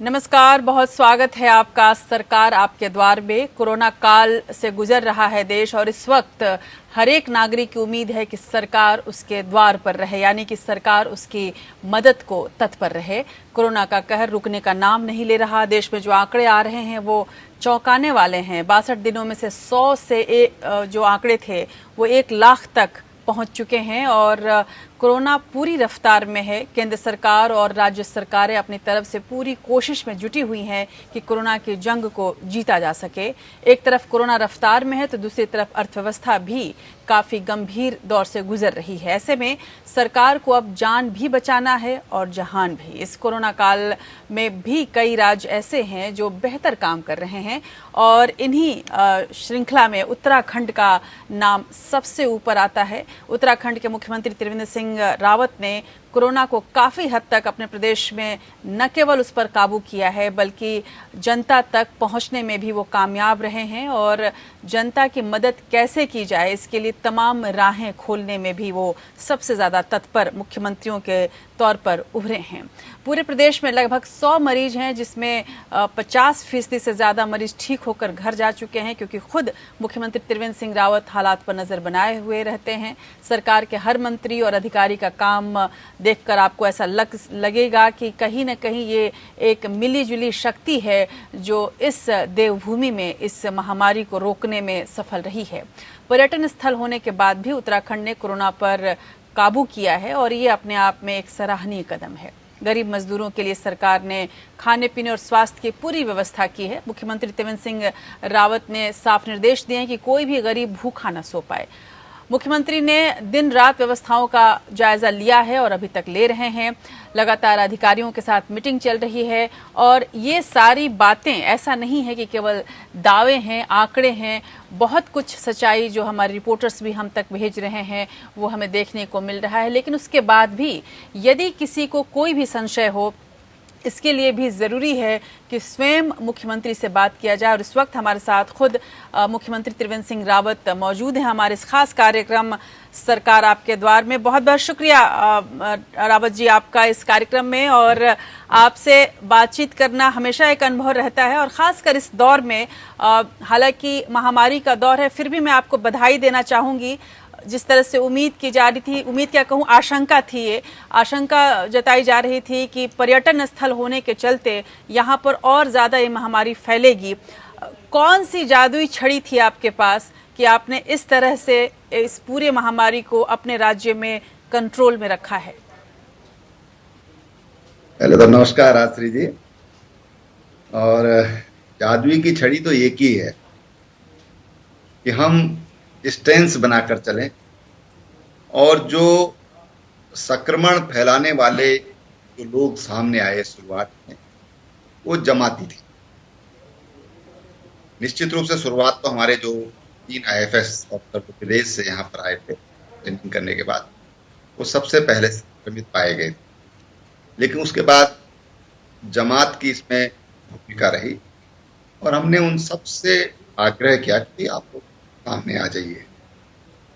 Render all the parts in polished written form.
नमस्कार, बहुत स्वागत है आपका सरकार आपके द्वार में। कोरोना काल से गुजर रहा है देश और इस वक्त हर एक नागरिक की उम्मीद है कि सरकार उसके द्वार पर रहे, यानी कि सरकार उसकी मदद को तत्पर रहे। कोरोना का कहर रुकने का नाम नहीं ले रहा। देश में जो आंकड़े आ रहे हैं वो चौंकाने वाले हैं। 62 दिनों में से 100 से जो आंकड़े थे वो 1 लाख तक पहुंच चुके हैं और कोरोना पूरी रफ्तार में है। केंद्र सरकार और राज्य सरकारें अपनी तरफ से पूरी कोशिश में जुटी हुई हैं कि कोरोना की जंग को जीता जा सके। एक तरफ कोरोना रफ्तार में है तो दूसरी तरफ अर्थव्यवस्था भी काफी गंभीर दौर से गुजर रही है। ऐसे में सरकार को अब जान भी बचाना है और जहान भी। इस कोरोना काल में भी कई राज्य ऐसे हैं जो बेहतर काम कर रहे हैं और इन्हीं श्रृंखला में उत्तराखंड का नाम सबसे ऊपर आता है। उत्तराखंड के मुख्यमंत्री त्रिवेंद्र सिंह रावत ने कोरोना को काफी हद तक अपने प्रदेश में न केवल उस पर काबू किया है बल्कि जनता तक पहुंचने में भी वो कामयाब रहे हैं और जनता की मदद कैसे की जाए इसके लिए तमाम राहें खोलने में भी वो सबसे ज्यादा तत्पर मुख्यमंत्रियों के तौर पर उभरे हैं। पूरे प्रदेश में लगभग 100 मरीज हैं जिसमें 50% से ज्यादा मरीज ठीक होकर घर जा चुके हैं, क्योंकि खुद मुख्यमंत्री त्रिवेंद्र सिंह रावत हालात पर नजर बनाए हुए रहते हैं। सरकार के हर मंत्री और अधिकारी का काम देखकर आपको ऐसा लगेगा कि कहीं न कहीं ये एक मिलीजुली शक्ति है जो इस देवभूमि में इस महामारी को रोकने में सफल रही है। पर्यटन स्थल होने के बाद भी उत्तराखंड ने कोरोना पर काबू किया है और ये अपने आप में एक सराहनीय कदम है। गरीब मजदूरों के लिए सरकार ने खाने पीने और स्वास्थ्य की पूरी व्यवस्था की है। मुख्यमंत्री त्रिवेंद्र सिंह रावत ने साफ निर्देश दिए हैं कि कोई भी गरीब भूखा न सो पाए। मुख्यमंत्री ने दिन रात व्यवस्थाओं का जायजा लिया है और अभी तक ले रहे हैं। लगातार अधिकारियों के साथ मीटिंग चल रही है और ये सारी बातें ऐसा नहीं है कि केवल दावे हैं, आंकड़े हैं। बहुत कुछ सच्चाई जो हमारे रिपोर्टर्स भी हम तक भेज रहे हैं वो हमें देखने को मिल रहा है। लेकिन उसके बाद भी यदि किसी को कोई भी संशय हो, इसके लिए भी ज़रूरी है कि स्वयं मुख्यमंत्री से बात किया जाए। और इस वक्त हमारे साथ खुद मुख्यमंत्री त्रिवेंद्र सिंह रावत मौजूद हैं हमारे इस खास कार्यक्रम सरकार आपके द्वार में। बहुत बहुत शुक्रिया रावत जी आपका इस कार्यक्रम में, और आपसे बातचीत करना हमेशा एक अनुभव रहता है और ख़ासकर इस दौर में। हालांकि महामारी का दौर है, फिर भी मैं आपको बधाई देना चाहूँगी। जिस तरह से उम्मीद की जा रही थी, उम्मीद क्या कहूँ, आशंका थी, ये आशंका जताई जा रही थी कि पर्यटन स्थल होने के चलते यहाँ पर और ज़्यादा ये महामारी फैलेगी। कौन सी जादुई छड़ी थी आपके पास कि आपने इस तरह से इस पूरे महामारी को अपने राज्य में कंट्रोल में रखा है? पहले तो नमस्कार आश्री जी। और जादुई की छड़ी तो एक ही है कि हम डिस्टेंस बनाकर चलें और जो संक्रमण फैलाने वाले जो लोग सामने आए शुरुआत में वो जमाती थी। निश्चित रूप से शुरुआत तो हमारे जो 3 IFS उत्तर प्रदेश से यहाँ पर आए थे ट्रेनिंग करने के बाद, वो सबसे पहले संक्रमित पाए गए थे। लेकिन उसके बाद जमात की इसमें भूमिका रही और हमने उन सबसे आग्रह किया कि आप लोग सामने आ जाइए।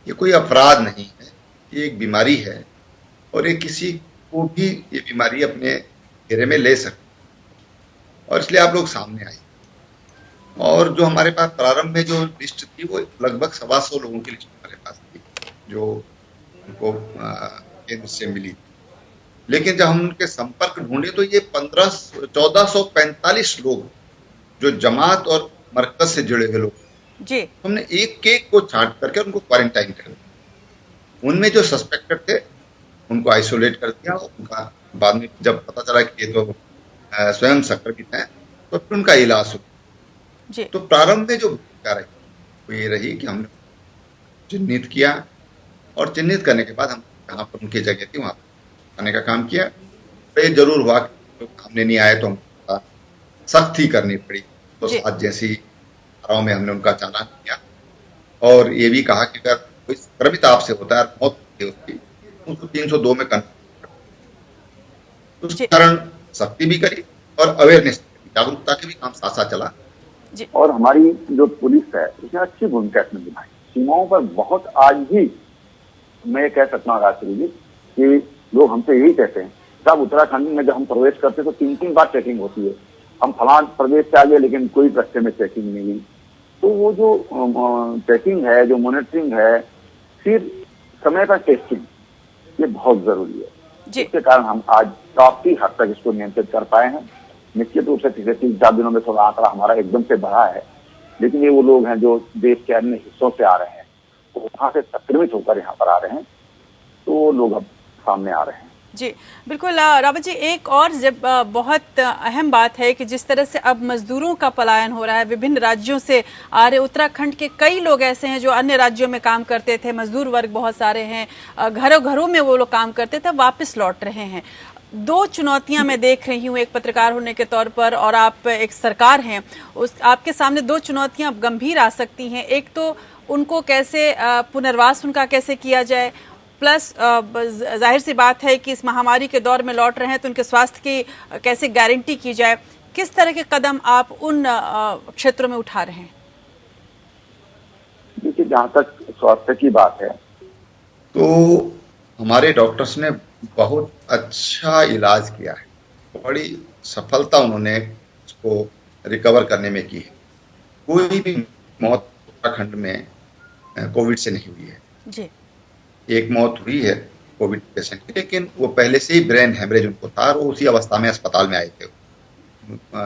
ये कोई अपराध नहीं है, ये एक बीमारी है और ये किसी को भी ये बीमारी अपने घेरे में ले सकती, और इसलिए आप लोग सामने आइए। और जो हमारे पास प्रारंभ में जो लिस्ट थी वो लगभग 125 लोगों की लिस्ट हमारे पास थी जो उनको केंद्र से मिली। लेकिन जब हम उनके संपर्क ढूंढे तो ये 1445 लोग जो जमात और मरकज से जुड़े हुए लोग जी, हमने एक एक को छांट करके उनको क्वारंटाइन कर दिया। उनमें जो सस्पेक्टेड थे उनको आइसोलेट कर दिया। उनका बाद में जब पता चला कि ये तो स्वयं संक्रमित हैं तो फिर उनका इलाज हुआ। तो प्रारंभ में जो भूमिका रही वो ये रही कि हमने चिन्हित किया और चिन्हित करने के बाद हम जहाँ पर उनकी जगह थी वहां पर आने का काम किया। तो ये जरूर हुआ कि तो सामने नहीं आए तो हमको सख्ती करनी पड़ी। तो साथ जैसी में हमने उनका चालान किया और ये भी कहा कि अगर कोई संक्रमित आपसे होता है मौत होती है उसकी, उसको 302 में कन्वर्ट कर। उस कारण सख्ती भी करी और अवेयरनेस जागरूकता के भी काम साथ साथ चला। और हमारी जो पुलिस है उसने अच्छी भूमिका इसमें निभाई। सीमाओं पर बहुत आज भी मैं कह सकता हूँ राष्ट्रीय जी कि लोग हमसे यही कहते हैं, साहब उत्तराखंड में जब हम प्रवेश करते तो 3-3 बार चेकिंग होती है, हम फलां प्रदेश से आ गए लेकिन कोई रास्ते में चेकिंग नहीं हुई। तो वो जो चेकिंग है, जो मॉनिटरिंग है, फिर समय का टेस्टिंग, ये बहुत जरूरी है। इसके कारण हम आज काफी हद तक इसको नियंत्रित कर पाए हैं। निश्चित रूप से पिछले 3-4 दिनों में थोड़ा आंकड़ा हमारा एकदम से बढ़ा है, लेकिन ये वो लोग हैं जो देश के अन्य हिस्सों से आ रहे हैं, तो वहां से संक्रमित होकर यहाँ पर आ रहे हैं, तो वो लोग अब सामने आ रहे हैं। जी बिल्कुल रावत जी, एक और जब बहुत अहम बात है कि जिस तरह से अब मजदूरों का पलायन हो रहा है, विभिन्न राज्यों से आ रहे, उत्तराखंड के कई लोग ऐसे हैं जो अन्य राज्यों में काम करते थे, मजदूर वर्ग बहुत सारे हैं, घरों घरों में वो लोग काम करते थे, वापस लौट रहे हैं। दो चुनौतियां मैं देख रही हूं एक पत्रकार होने के तौर पर, और आप एक सरकार हैं, उस आपके सामने दो चुनौतियां गंभीर आ सकती हैं। एक तो उनको कैसे पुनर्वास उनका कैसे किया जाए, प्लस जाहिर सी बात है कि इस महामारी के दौर में लौट रहे हैं तो उनके स्वास्थ्य की कैसे गारंटी की जाए। किस तरह के कदम आप उन क्षेत्रों में उठा रहे हैं? देखिए, जहाँ तक स्वास्थ्य की बात है तो हमारे डॉक्टर्स ने बहुत अच्छा इलाज किया है, बड़ी सफलता उन्होंने उसको रिकवर करने में की है। कोई भी मौत उत्तराखंड में कोविड से नहीं हुई है जी। एक मौत हुई है कोविड पेशेंट की, लेकिन वो पहले से ही ब्रेन हेमरेज उनको था और वो उसी अवस्था में अस्पताल में आए थे।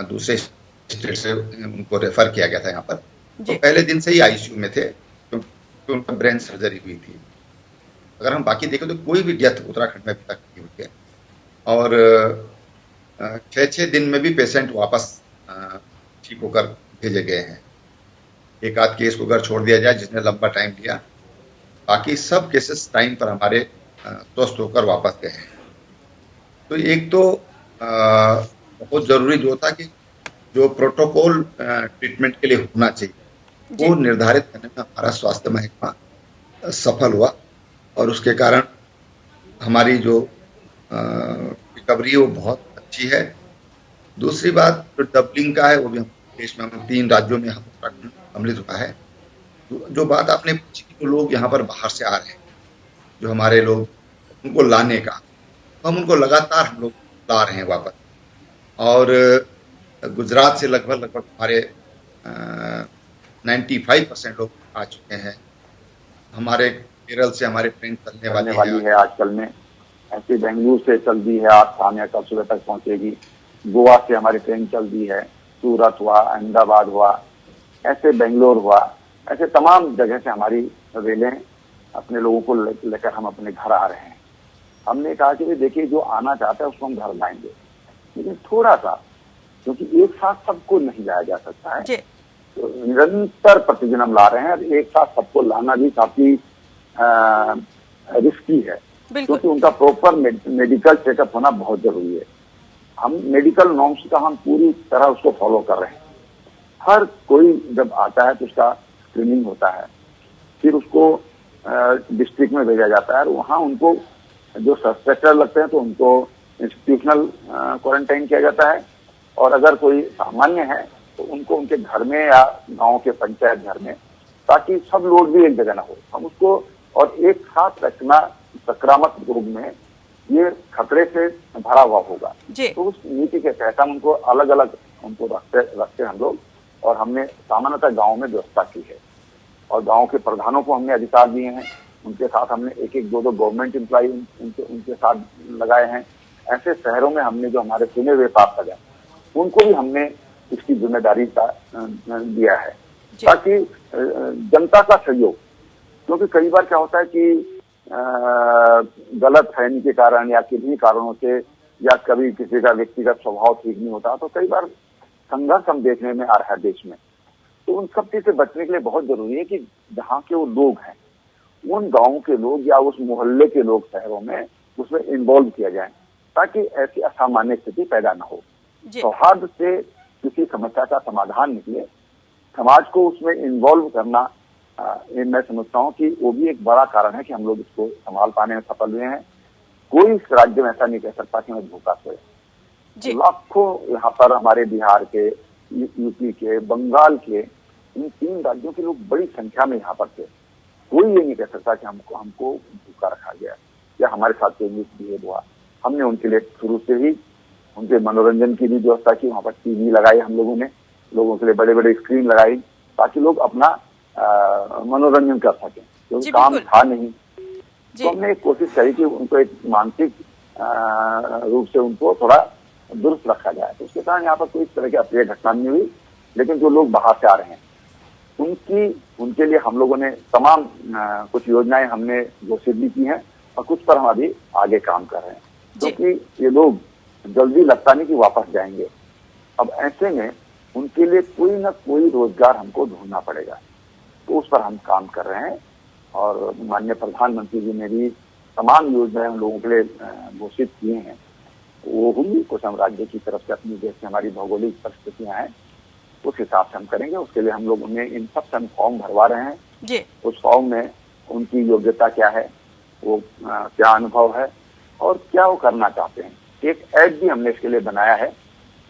दूसरे स्टेट से उनको रेफर किया गया था यहाँ पर, तो पहले दिन से ही आईसीयू में थे क्योंकि उनका ब्रेन सर्जरी हुई थी। अगर हम बाकी देखें तो कोई भी डेथ उत्तराखंड में अभी तक नहीं हुई है, और 6-6 दिन में भी पेशेंट वापस ठीक होकर भेजे गए हैं। एक आध केस को अगर छोड़ दिया जाए जिसने लंबा टाइम लिया, बाकी सब केसेस टाइम पर हमारे स्वस्थ होकर वापस गए हैं। तो एक तो बहुत जरूरी जो था कि जो प्रोटोकॉल ट्रीटमेंट के लिए होना चाहिए वो निर्धारित करने में हमारा स्वास्थ्य महकमा सफल हुआ, और उसके कारण हमारी जो रिकवरी वो बहुत अच्छी है। दूसरी बात जो डबलिंग का है, वो भी हम देश में 3 राज्यों में हम सम्मिलित हुआ है। जो बात आपने पूछी कि लोग यहाँ पर बाहर से आ रहे हैं, जो हमारे लोग, उनको लाने का, तो हम उनको लगातार हम लोग ला रहे हैं वापस। और गुजरात से लगभग हमारे 95% लोग आ चुके हैं। हमारे केरल से हमारे ट्रेन चलने वाली है आजकल में, ऐसे बेंगलुरु से चल दी है, आज शाम या कल सुबह तक पहुंचेगी। गोवा से हमारी ट्रेन चल दी है, सूरत हुआ, अहमदाबाद हुआ, ऐसे बेंगलोर हुआ, ऐसे तमाम जगह से हमारी रेलें अपने लोगों को लेकर हम अपने घर आ रहे हैं। हमने कहा कि देखिए, जो आना चाहता है उसको हम घर लाएंगे, लेकिन थोड़ा सा, क्योंकि एक साथ सबको नहीं लाया जा सकता है, तो निरंतर प्रतिदिन हम ला रहे हैं। और एक साथ सबको लाना भी काफी रिस्की है, क्योंकि उनका प्रॉपर मेडिकल चेकअप होना बहुत जरूरी है। हम मेडिकल नॉर्म्स का हम पूरी तरह उसको फॉलो कर रहे हैं। हर कोई जब आता है तो उसका स्क्रीनिंग होता है, फिर उसको डिस्ट्रिक्ट में भेजा जाता है, और वहाँ उनको जो सस्पेक्टेड लगते हैं तो उनको इंस्टीट्यूशनल क्वारंटाइन किया जाता है, और अगर कोई सामान्य है तो उनको उनके घर में या गांव के पंचायत घर में, ताकि सब लोग भी एक जगह ना हो। हम उसको और एक साथ रखना संक्रामक रोग में ये खतरे से भरा हुआ होगा, तो उस नीति के तहत हम उनको अलग अलग उनको रखते हम लोग, और हमने सामान्यतः गांव में व्यवस्था की है, और गांव के प्रधानों को हमने अधिकार दिए हैं। उनके साथ हमने 1-2 गवर्नमेंट एम्प्लॉय उनके साथ लगाए हैं। ऐसे शहरों में हमने जो हमारे चुने हुए पार्षद हैं उनको भी हमने इसकी जिम्मेदारी दिया है, ताकि जनता का सहयोग, क्योंकि कई बार क्या होता है कि गलत फहमी के कारण या किन्हीं कारणों से, या कभी किसी का व्यक्तिगत स्वभाव ठीक नहीं होता, तो कई बार संघर्ष हम देखने में आ रहा है देश में। तो उन सब चीज से बचने के लिए बहुत जरूरी है कि जहाँ के वो लोग हैं, उन गाँव के लोग या उस मोहल्ले के लोग शहरों में उसमें इन्वॉल्व किया जाए, ताकि ऐसी असामान्य स्थिति पैदा न हो। सौहार्द से किसी समस्या का समाधान निकले, समाज को उसमें इन्वॉल्व करना, मैं समझता हूँ कि वो भी एक बड़ा कारण है कि हम लोग इसको संभाल पाने में सफल हुए हैं। कोई इस राज्य में ऐसा नहीं कह सकता कि मैं भूखा सोए। लाखों यहाँ पर हमारे बिहार के, यूपी के, बंगाल के, इन 3 राज्यों के लोग बड़ी संख्या में यहाँ पर थे। कोई ये नहीं कह सकता कि हमको भूखा रखा गया या हमारे साथ कोई मिसबिहेव हुआ। हमने उनके लिए शुरू से ही उनके मनोरंजन की भी व्यवस्था की, वहां पर टीवी लगाई हम लोगों ने, लोगों के लिए बड़े बड़े स्क्रीन लगाई ताकि लोग अपना मनोरंजन कर सकें, क्योंकि जी, काम बिल्कुल। था नहीं। जी। तो हमने एक कोशिश करी कि उनको एक मानसिक रूप से उनको थोड़ा दुरुस्त रखा जाए। तो उसके कारण यहाँ पर कोई इस तरह की अप्रिय घटना नहीं हुई, लेकिन जो लोग बाहर से आ रहे हैं उनके लिए हम लोगों ने तमाम कुछ योजनाएं हमने घोषित भी की हैं और कुछ पर हम अभी आगे काम कर रहे हैं, क्योंकि ये लोग जल्दी लगता नहीं कि वापस जाएंगे। अब ऐसे में उनके लिए कोई ना कोई रोजगार हमको ढूंढना पड़ेगा, तो उस पर हम काम कर रहे हैं। और माननीय प्रधानमंत्री जी ने भी तमाम योजनाएं हम लोगों के लिए घोषित किए हैं, वो हुई कुछ हम राज्य की तरफ से, अपनी देश की हमारी भौगोलिक परिस्थितियां हैं उस हिसाब से हम करेंगे। उसके लिए हम लोग उन्हें इन सब से हम फॉर्म भरवा रहे हैं जी। उस फॉर्म में उनकी योग्यता क्या है, वो क्या अनुभव है और क्या वो करना चाहते हैं। एक ऐप भी हमने इसके लिए बनाया है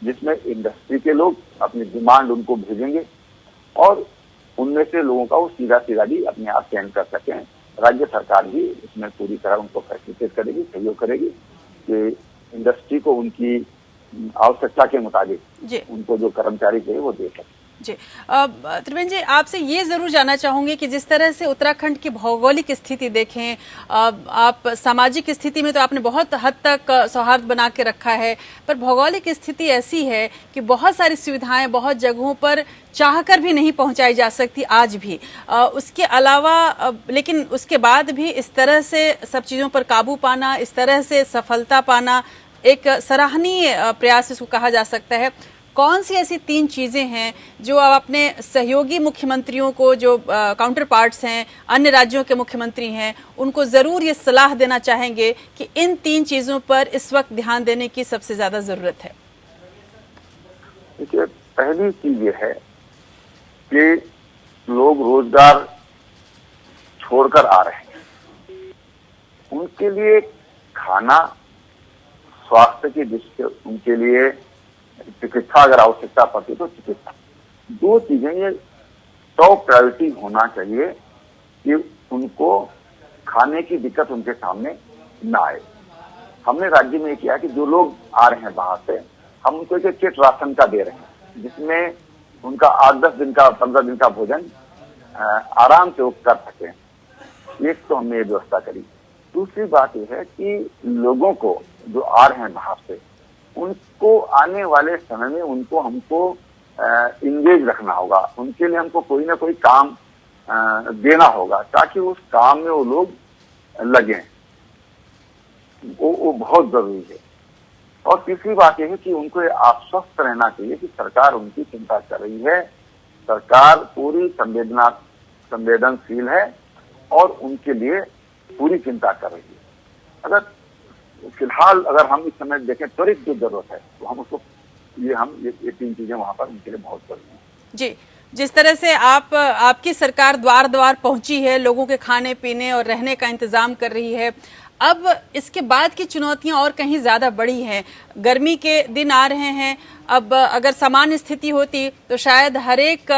जिसमें इंडस्ट्री के लोग अपनी डिमांड उनको भेजेंगे और उनमें से लोगों का वो सीधा सीधा भी अपने आप चयन कर सकें। राज्य सरकार भी इसमें पूरी तरह उनको फैसिलिटेट करेगी, सहयोग करेगी कि इंडस्ट्री को उनकी आवश्यकता के मुताबिक उनको जो कर्मचारी चाहिए वो दे सके। जी, त्रिवेंद्र जी, आपसे ये जरूर जानना चाहूंगी कि जिस तरह से उत्तराखंड की भौगोलिक स्थिति देखें, आप सामाजिक स्थिति में तो आपने बहुत हद तक सौहार्द बना के रखा है, पर भौगोलिक स्थिति ऐसी है कि बहुत सारी सुविधाएं बहुत जगहों पर चाहकर भी नहीं पहुंचाई जा सकती आज भी। उसके अलावा लेकिन उसके बाद भी इस तरह से सब चीजों पर काबू पाना, इस तरह से सफलता पाना एक सराहनीय प्रयास इसको कहा जा सकता है। कौन सी ऐसी 3 चीजें हैं जो आप अपने सहयोगी मुख्यमंत्रियों को, जो काउंटर पार्ट्स हैं, अन्य राज्यों के मुख्यमंत्री हैं, उनको जरूर ये सलाह देना चाहेंगे कि इन 3 चीजों पर इस वक्त ध्यान देने की सबसे ज्यादा जरूरत है? देखिए, पहली चीज ये है कि लोग रोजगार छोड़कर आ रहे हैं, उनके लिए खाना, स्वास्थ्य की दृष्टि से उनके लिए चिकित्सा अगर आवश्यकता पड़ती तो चिकित्सा, 2 चीजें ये टॉप प्रायोरिटी होना चाहिए कि उनको खाने की दिक्कत उनके सामने ना आए। हमने राज्य में किया कि जो लोग आ रहे हैं बाहर से, हम उनको एक किट राशन का दे रहे हैं जिसमें उनका 8-10 दिन का, 15 दिन का भोजन आराम से वो कर सकें। एक तो हमने ये व्यवस्था करी। दूसरी बात यह है कि लोगों को जो आ रहे हैं बाहर से, उनको आने वाले समय में उनको हमको इंगेज रखना होगा, उनके लिए हमको कोई ना कोई काम देना होगा ताकि उस काम में वो लोग लगें। वो बहुत जरूरी है। और तीसरी बात यह है कि उनको आश्वस्त रहना चाहिए कि सरकार उनकी चिंता कर रही है, सरकार पूरी संवेदनशील है और उनके लिए पूरी चिंता कर रही है। अगर फिलहाल अगर हम इस समय देखें त्वरित जो जरूरत है तो हम उसको ये 3 चीजें वहां पर उनके लिए बहुत जरूरी है। जी, जिस तरह से आपकी सरकार द्वार द्वार पहुंची है, लोगों के खाने पीने और रहने का इंतजाम कर रही है, अब इसके बाद की चुनौतियां और कहीं ज्यादा बड़ी हैं। गर्मी के दिन आ रहे हैं। अब अगर सामान्य स्थिति होती तो शायद हर एक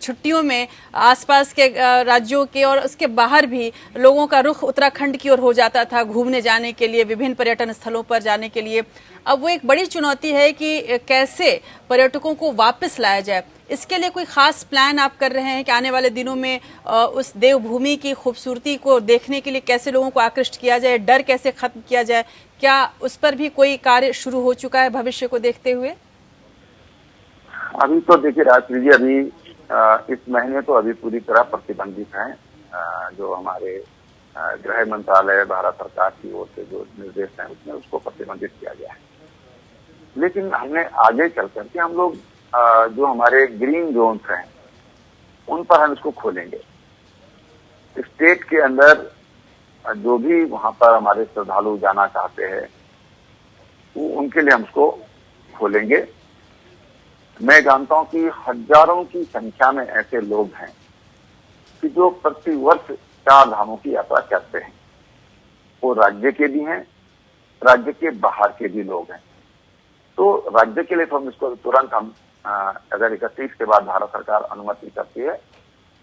छुट्टियों में आसपास के राज्यों के और उसके बाहर भी लोगों का रुख उत्तराखंड की ओर हो जाता था, घूमने जाने के लिए, विभिन्न पर्यटन स्थलों पर जाने के लिए। अब वो एक बड़ी चुनौती है कि कैसे पर्यटकों को वापस लाया जाए। इसके लिए कोई खास प्लान आप कर रहे हैं कि आने वाले दिनों में उस देवभूमि की खूबसूरती को देखने के लिए कैसे लोगों को आकृष्ट किया जाए, डर कैसे खत्म किया जाए? क्या उस पर भी कोई कार्य शुरू हो चुका है भविष्य को देखते हुए? अभी तो देखिए राजश्री जी, अभी इस महीने तो अभी पूरी तरह प्रतिबंधित हैं। जो हमारे गृह मंत्रालय, भारत सरकार की ओर से जो निर्देश हैं उसमें उसको प्रतिबंधित किया गया है। लेकिन हमने आगे चल करके हम लोग जो हमारे ग्रीन जोन्स हैं उन पर हम इसको खोलेंगे। स्टेट के अंदर जो भी वहां पर हमारे श्रद्धालु जाना चाहते हैं उनके लिए हम उसको खोलेंगे। मैं जानता हूं कि हजारों की संख्या में ऐसे लोग हैं कि जो प्रति वर्ष 4 धामों की यात्रा करते हैं। वो राज्य के भी हैं, राज्य के बाहर के भी लोग हैं। तो राज्य के लिए तो हम इसको तुरंत हम अगर 31 के बाद भारत सरकार अनुमति करती है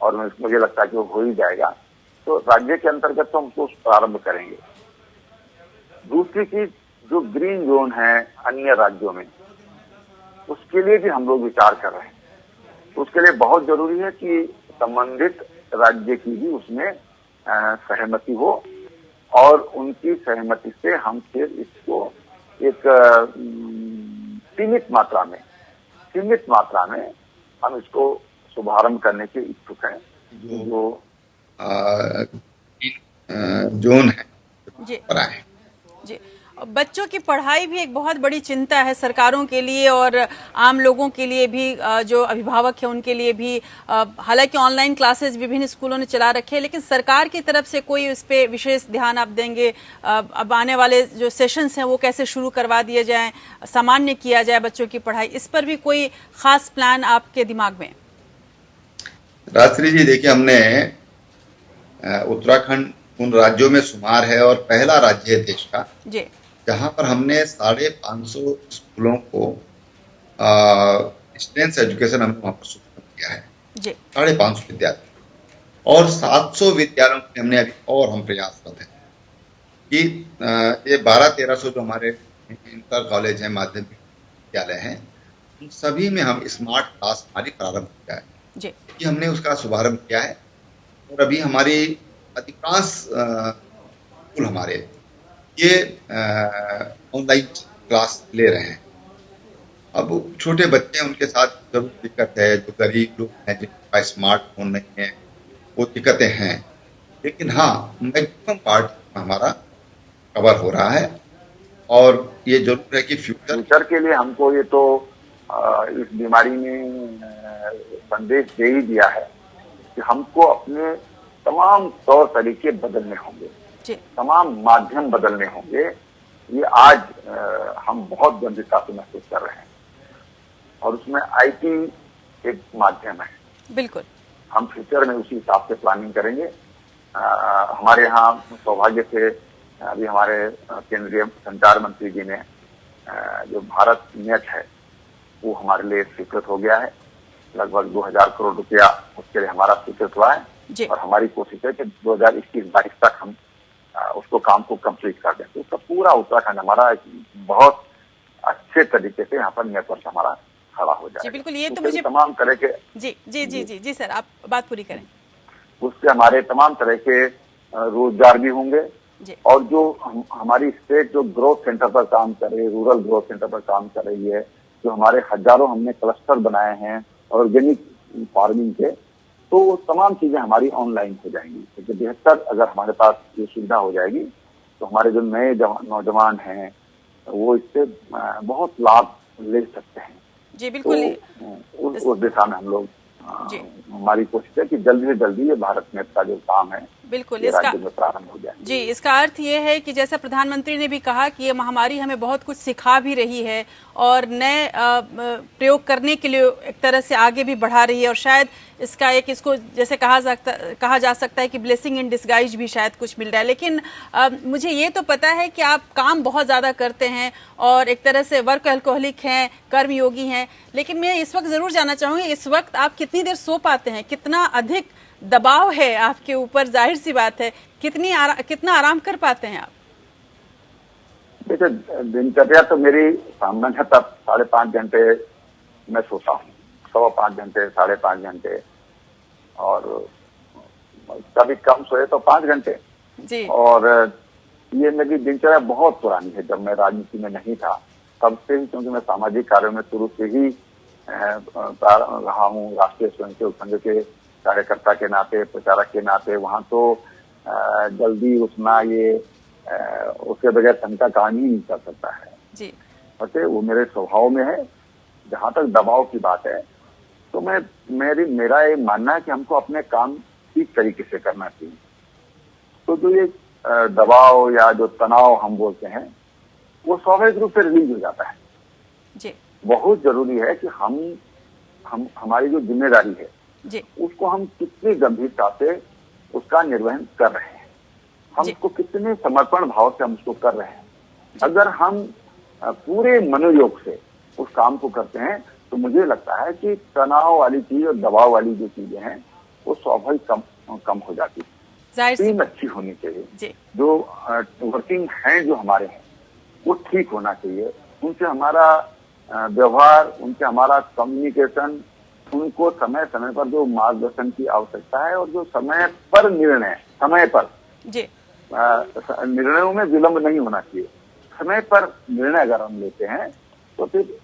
और मुझे लगता है कि वो हो ही जाएगा, तो राज्य के अंतर्गत तो हम उसको प्रारंभ करेंगे। दूसरी चीज, जो ग्रीन जोन है अन्य राज्यों में, उसके लिए भी हम लोग विचार कर रहे हैं। तो उसके लिए बहुत जरूरी है कि संबंधित राज्य की भी उसमें सहमति हो और उनकी सहमति से हम फिर इसको एक सीमित मात्रा में हम इसको शुभारंभ करने के इच्छुक हैं। जो जोन है जी पर आए। जी, बच्चों की पढ़ाई भी एक बहुत बड़ी चिंता है सरकारों के लिए और आम लोगों के लिए भी, जो अभिभावक हैं उनके लिए भी। हालांकि ऑनलाइन क्लासेस विभिन्न स्कूलों ने चला रखे हैं, लेकिन सरकार की तरफ से कोई उस पर विशेष ध्यान आप देंगे? अब आने वाले जो सेशंस हैं वो कैसे शुरू करवा दिए जाएं, सामान्य किया जाए बच्चों की पढ़ाई, इस पर भी कोई खास प्लान आपके दिमाग में? राजश्री जी, देखिए, हमने उत्तराखंड उन राज्यों में शुमार है और पहला राज्य है देश का जी, जहां पर हमने 550 स्कूलों को डिस्टेंस एजुकेशन हमने वहां पर शुरू किया है। 550 विद्यालय और 700 विद्यालयों के हमने अभी और हम प्रयासरत हैं कि ये 1200-1300 जो हमारे इंटर कॉलेज हैं, माध्यमिक विद्यालय हैं, उन सभी में हम स्मार्ट क्लास हमारी प्रारंभ किया है कि हमने उसका शुभारंभ किया है। और अभी हमारी अधिकांश स्कूल हमारे ये ऑनलाइन क्लास ले रहे हैं। अब छोटे बच्चे हैं, उनके साथ जरूर दिक्कत है। जो गरीब लोग हैं जिनके पास स्मार्टफोन नहीं है, वो दिक्कतें हैं, लेकिन हाँ, मैक्सिमम पार्ट हमारा कवर हो रहा है। और ये जरूर है कि फ्यूचर के लिए हमको ये तो इस बीमारी ने संदेश दे ही दिया है कि हमको अपने तमाम तौर तरीके बदलने होंगे, तमाम माध्यम बदलने होंगे। ये आज हम बहुत गंभीरता से महसूस कर रहे हैं और उसमें आईटी एक माध्यम है। बिल्कुल, हम फ्यूचर में उसी हिसाब से प्लानिंग करेंगे। हमारे यहाँ सौभाग्य से अभी हमारे केंद्रीय संचार मंत्री जी ने जो भारत नेट है वो हमारे लिए स्वीकृत हो गया है। लगभग 2000 करोड़ रुपया उसके लिए हमारा स्वीकृत हुआ है और हमारी कोशिश है कि 2021-22 तक हम उसको काम को कंप्लीट कर दें। तो उसका पूरा उत्तराखंड हमारा बहुत अच्छे तरीके से यहाँ पर नेटवर्क हमारा खड़ा हो जाए। बिल्कुल, ये तो मुझे तमाम तरह के जी सर, आप बात पूरी करें। उससे हमारे तमाम तरह के रोजगार भी होंगे और जो हमारी स्टेट जो ग्रोथ सेंटर पर काम कर रही है, रूरल ग्रोथ सेंटर पर काम कर रही है, जो हमारे हजारों हमने क्लस्टर बनाए हैं ऑर्गेनिक फार्मिंग के, तो वो तमाम चीजें हमारी ऑनलाइन हो जाएंगी। क्योंकि बेहतर अगर हमारे पास ये सुविधा हो जाएगी तो हमारे जो नए नौजवान हैं वो इससे बहुत लाभ ले सकते हैं। जी बिल्कुल, तो उस दिशा में हम लोग हमारी कोशिश है कि जल्दी से जल्दी ये भारत नेट का जो काम है बिल्कुल इसका प्रारंभ हो जाए। जी, इसका अर्थ ये है कि जैसा प्रधानमंत्री ने भी कहा कि ये महामारी हमें बहुत कुछ सिखा भी रही है और नए प्रयोग करने के लिए एक तरह से आगे भी बढ़ा रही है और शायद इसका एक इसको जैसे कहा जा सकता है कि ब्लेसिंग इन डिस्गाइज भी शायद कुछ मिल रहा है। लेकिन मुझे ये तो पता है कि आप काम बहुत ज़्यादा करते हैं और एक तरह से वर्क एल्कोहलिक हैं, कर्मयोगी हैं, लेकिन मैं इस वक्त ज़रूर जानना चाहूँगी, इस वक्त आप कितनी देर सो पाते हैं? कितना अधिक दबाव है आपके ऊपर? जाहिर सी बात है, कितना आराम कर पाते हैं आप? देखिए, दिनचर्या तो मेरी सामान्यतः 5.5 घंटे मैं सोता हूँ, 5.25 घंटे, 5.5 घंटे, और कभी कम सोए तो 5 घंटे जी। और ये मेरी दिनचर्या बहुत पुरानी है। जब मैं राजनीति में नहीं था तब से ही, क्योंकि मैं सामाजिक कार्यों में शुरू से ही रहा हूँ, राष्ट्रीय स्वयंसेवक संघ के कार्यकर्ता के नाते, प्रचारक के नाते। वहां तो जल्दी उठना ये उसके बगैर संघ का काम ही नहीं कर सकता है जी। वैसे वो मेरे स्वभाव में है। जहां तक दबाव की बात है तो मेरा ये मानना है कि हमको अपने काम ठीक तरीके से करना चाहिए। तो जो ये दबाव या जो तनाव हम बोलते हैं वो स्वाभाविक रूप से रिलीज हो जाता है जी। बहुत जरूरी है कि हम हमारी जो जिम्मेदारी है जी, उसको हम कितनी गंभीरता से उसका निर्वहन कर रहे हैं, हम उसको कितने समर्पण भाव से हम उसको कर रहे हैं। अगर हम पूरे मनोयोग से उस काम को करते हैं तो मुझे लगता है कि तनाव वाली चीज और दबाव वाली जो चीजें हैं वो स्वाभाविक कम हो जाती है। टीम अच्छी होनी चाहिए, जो वर्किंग हैंड जो हमारे हैं वो ठीक होना चाहिए। उनसे हमारा व्यवहार, उनसे हमारा कम्युनिकेशन, उनको समय समय पर जो मार्गदर्शन की आवश्यकता है और जो समय पर निर्णय, समय पर जी निर्णयों में विलंब नहीं होना चाहिए। समय पर निर्णय अगर हम लेते हैं तो फिर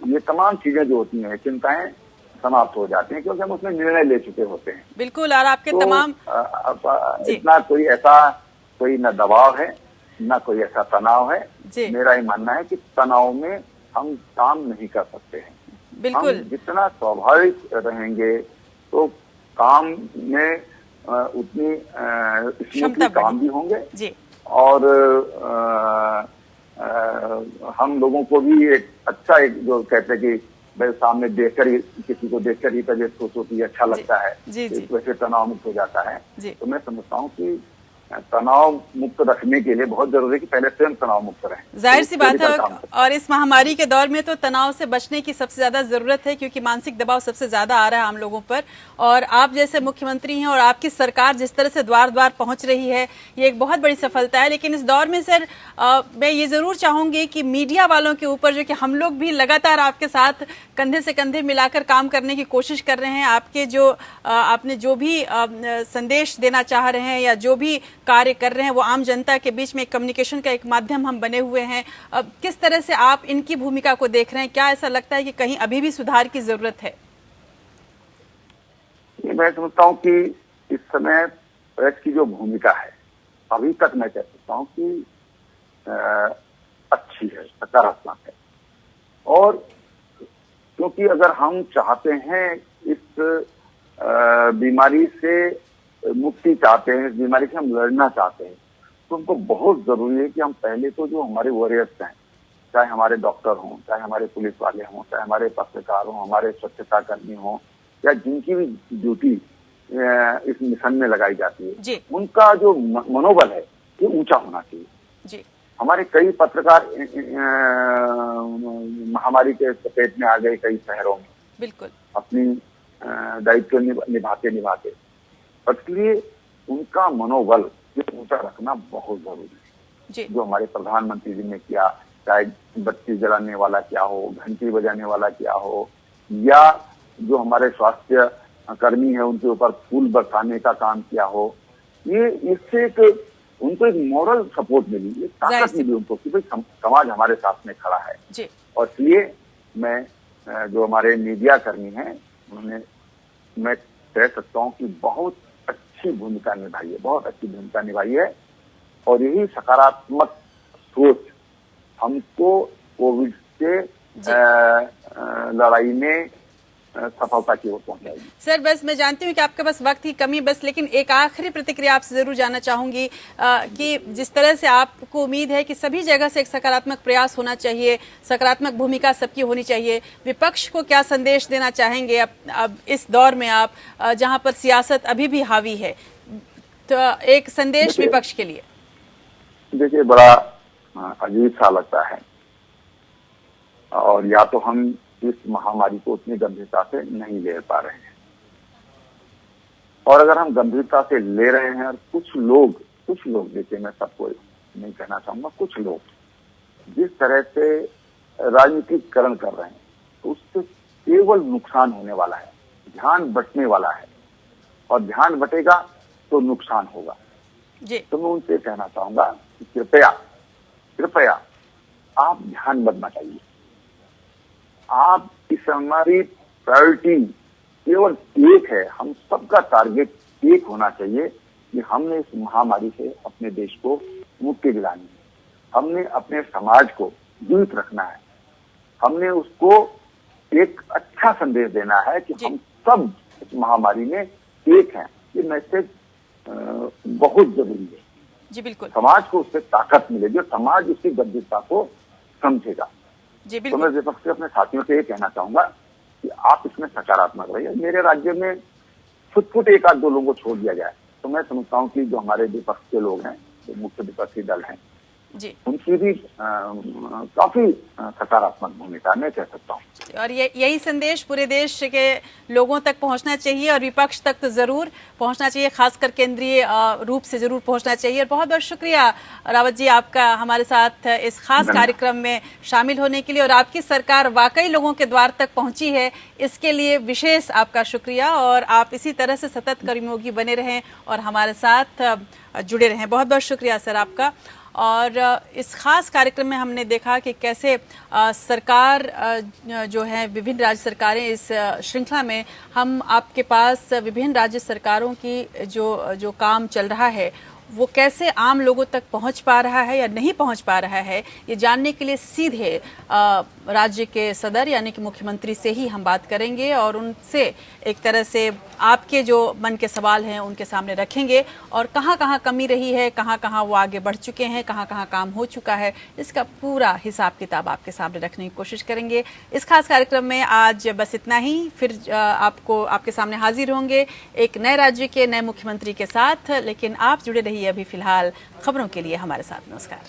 ये तमाम चीजें जो होती हैं, चिंताएं समाप्त हो जाती हैं, क्योंकि हम उसमें निर्णय ले चुके होते हैं। बिल्कुल। और आपके तो तमाम इतना कोई न दबाव है, न कोई ऐसा तनाव है। जी मेरा ये मानना है कि तनाव में हम काम नहीं कर सकते हैं। बिल्कुल। हम जितना स्वाभाविक रहेंगे तो काम में उतनी स्मूथली काम भी होंगे जी और हम लोगों को भी एक जो कहते हैं कि भाई सामने देखकर ही, किसी को देखकर ही तबीयत खुश होती है, अच्छा लगता है, जी वैसे तनाव मुक्त हो जाता है। जी। तो मैं समझता हूँ कि तनाव मुक्त रखने के लिए बहुत जरूरी है कि पहले स्वयं तनाव मुक्त रहें। जाहिर सी बात है। और इस महामारी के दौर में तो तनाव से बचने की सबसे ज्यादा जरूरत है, क्योंकि मानसिक दबाव सबसे ज्यादा आ रहा है आम लोगों पर। और आप जैसे मुख्यमंत्री हैं और आपकी सरकार जिस तरह से द्वार द्वार पहुंच रही है, ये एक बहुत बड़ी सफलता है। लेकिन इस दौर में सर मैं ये जरूर चाहूंगी कि मीडिया वालों के ऊपर, जो कि हम लोग भी लगातार आपके साथ कंधे से कंधे मिलाकर काम करने की कोशिश कर रहे हैं, आपके आपने जो भी संदेश देना चाह रहे हैं या जो भी कार्य कर रहे हैं, वो आम जनता के बीच में एक कम्युनिकेशन का एक माध्यम हम बने हुए हैं। अब किस तरह से आप इनकी भूमिका को देख रहे हैं? क्या ऐसा लगता है कि कहीं अभी भी सुधार की जरूरत है? मैं समझता हूँ कि इस समय प्रेस की जो भूमिका है, अभी तक मैं कह सकता हूँ कि अच्छी है, सकारात्मक है। और क्योंकि अगर हम चाहते हैं, इस बीमारी से मुक्ति चाहते हैं, इस बीमारी से हम लड़ना चाहते हैं, तो हमको बहुत जरूरी है कि हम पहले तो जो हमारे वॉरियर्स हैं, चाहे हमारे डॉक्टर हों, चाहे हमारे पुलिस वाले हों, चाहे हमारे पत्रकार हों, हमारे स्वच्छता कर्मी हों, या जिनकी भी ड्यूटी इस मिशन में लगाई जाती है, उनका जो मनोबल है ये ऊंचा होना चाहिए जी। हमारे कई पत्रकार महामारी के चपेट में आ गए कई शहरों में, बिल्कुल अपनी दायित्व निभाते, इसलिए उनका मनोबल ऊंचा रखना बहुत जरूरी है जी। जो हमारे प्रधानमंत्री जी ने किया, चाहे बत्ती जलाने वाला क्या हो, घंटी बजाने वाला क्या हो, या जो हमारे स्वास्थ्य कर्मी है उनके ऊपर फूल बरसाने का काम किया हो, ये इससे उनको एक मॉरल सपोर्ट मिली, एक ताकत मिली उनको कि भाई समाज हमारे साथ में खड़ा है जी। और इसलिए मैं जो हमारे मीडिया कर्मी हैं, मैं कह सकता हूँ कि बहुत अच्छी भूमिका निभाई है, बहुत अच्छी भूमिका निभाई है। और यही सकारात्मक सोच हमको कोविड से लड़ाई में सफलता की ओर पहुंचाएगी। सर बस मैं जानती हूँ कि आपके पास वक्त की कमी, बस लेकिन एक आखिरी प्रतिक्रिया आपसे जरूर जानना चाहूंगी कि जिस तरह से आपको उम्मीद है कि सभी जगह से एक सकारात्मक प्रयास होना चाहिए, सकारात्मक भूमिका सबकी होनी चाहिए, विपक्ष को क्या संदेश देना चाहेंगे अब इस दौर में, आप जहां पर सियासत अभी भी हावी है, तो एक संदेश विपक्ष के लिए? देखिए, बड़ा अजीब सा लगता है, और या तो हम इस महामारी को उतनी गंभीरता से नहीं ले पा रहे हैं, और अगर हम गंभीरता से ले रहे हैं और कुछ लोग देखिए, मैं सबको नहीं कहना चाहूंगा, कुछ लोग जिस तरह से राजनीतिकरण कर रहे हैं, तो उससे केवल नुकसान होने वाला है, ध्यान बंटने वाला है, और ध्यान बटेगा तो नुकसान होगा जी। तो मैं उनसे कहना चाहूंगा कि कृपया आप ध्यान बदलना चाहिए। आप इस हमारी प्रायोरिटी केवल एक है, हम सबका टारगेट एक होना चाहिए कि हमने इस महामारी से अपने देश को मुक्ति दिलानी है, हमने अपने समाज को जीवित रखना है, हमने उसको एक अच्छा संदेश देना है कि हम सब इस महामारी में एक हैं। ये मैसेज बहुत जरूरी है जी। बिल्कुल, समाज को उससे ताकत मिलेगी और समाज उसकी गंभीरता को समझेगा जी। तो मैं विपक्ष से अपने साथियों से ये कहना चाहूंगा कि आप इसमें सकारात्मक रहिए। मेरे राज्य में छुट एक आध दो लोगों को छोड़ दिया जाए तो मैं समझता हूँ कि जो हमारे विपक्ष के लोग हैं, जो मुख्य विपक्षी दल हैं, जी। उनकी भी काफी सकारात्मक भूमिका मैं कह सकता हूँ। और यही संदेश पूरे देश के लोगों तक पहुंचना चाहिए और विपक्ष तक तो जरूर पहुंचना चाहिए, खासकर केंद्रीय रूप से जरूर पहुंचना चाहिए। और बहुत बहुत शुक्रिया रावत जी आपका हमारे साथ इस खास कार्यक्रम में शामिल होने के लिए, और आपकी सरकार वाकई लोगों के द्वार तक पहुंची है, इसके लिए विशेष आपका शुक्रिया। और आप इसी तरह से सतत कर्मयोगी बने रहें और हमारे साथ जुड़े रहें। बहुत बहुत शुक्रिया सर आपका। और इस खास कार्यक्रम में हमने देखा कि कैसे सरकार जो है, विभिन्न राज्य सरकारें, इस श्रृंखला में हम आपके पास विभिन्न राज्य सरकारों की जो काम चल रहा है वो कैसे आम लोगों तक पहुंच पा रहा है या नहीं पहुंच पा रहा है, ये जानने के लिए सीधे राज्य के सदर यानी कि मुख्यमंत्री से ही हम बात करेंगे और उनसे एक तरह से आपके जो मन के सवाल हैं उनके सामने रखेंगे और कहाँ कहाँ कमी रही है, कहाँ कहाँ वो आगे बढ़ चुके हैं, कहाँ कहाँ काम हो चुका है, इसका पूरा हिसाब किताब आपके सामने रखने की कोशिश करेंगे। इस खास कार्यक्रम में आज बस इतना ही। फिर आपके सामने हाजिर होंगे एक नए राज्य के नए मुख्यमंत्री के साथ, लेकिन आप जुड़े रहिए अभी फिलहाल खबरों के लिए हमारे साथ। नमस्कार।